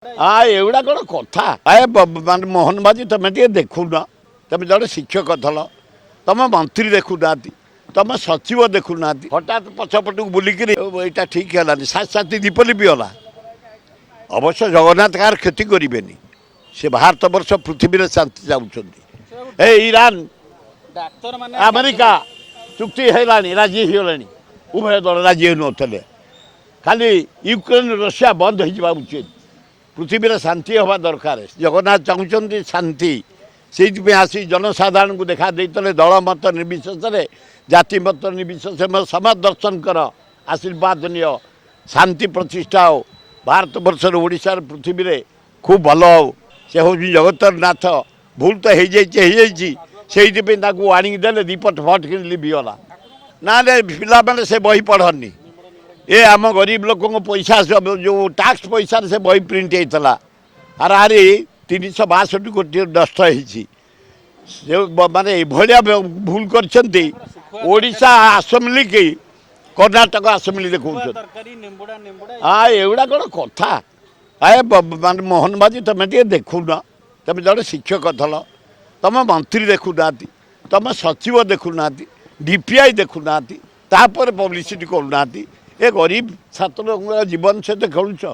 एगुड़ा कौन कथा आए मान मोहन बाजी तुम टे देखुन तुम जड़े शिक्षक थल तुम मंत्री देखुना तुम सचिव देखुना हठात पछपट को बुलिक यहाँ ठीक है सात सात दीपली भी गला अवश्य जगन्नाथ कार क्षति करें से भारत वर्ष पृथ्वी शांति चाहते ईरान अमेरिका चुक्ति है राजी होगा उभय दल राजी हो खाली यूक्रेन रशिया बंद हो उचित पृथ्वी शांति हवा दरकार जगन्नाथ चाहते शांति से आसी जनसाधारण को देखा देते दल मत निर्विशेष जाति मत निर्विशेष समाज दर्शन कर आशीर्वाद नियो शांति प्रतिष्ठा हो भारत वर्षर ओडिशा पृथ्वी रे खूब भल हो से हूँ जगतर नाथ भूल तो हो आनिक देले दीपट फट कि लिभिगला ना पिला मैंने से बही पढ़नी ये आम गरीब लोक पैसा सब जो टैक्स पैसा से बही प्रिंट होता आर आरी 362 कोटी नष्ट माने भाया भूल करशा आसेम्बली की कर्णाटक आसेम्बली देखा हाँ एगुड़ा कौन कथा आए मान मोहन बाजी तुम टे देखुन तुम जड़े शिक्षक थल तुम मंत्री देखुना तुम सचिव देखुना डीपीआई देखुना पब्लिसिटी करूना ए गरीब छात्र जीवन सहित खेलुच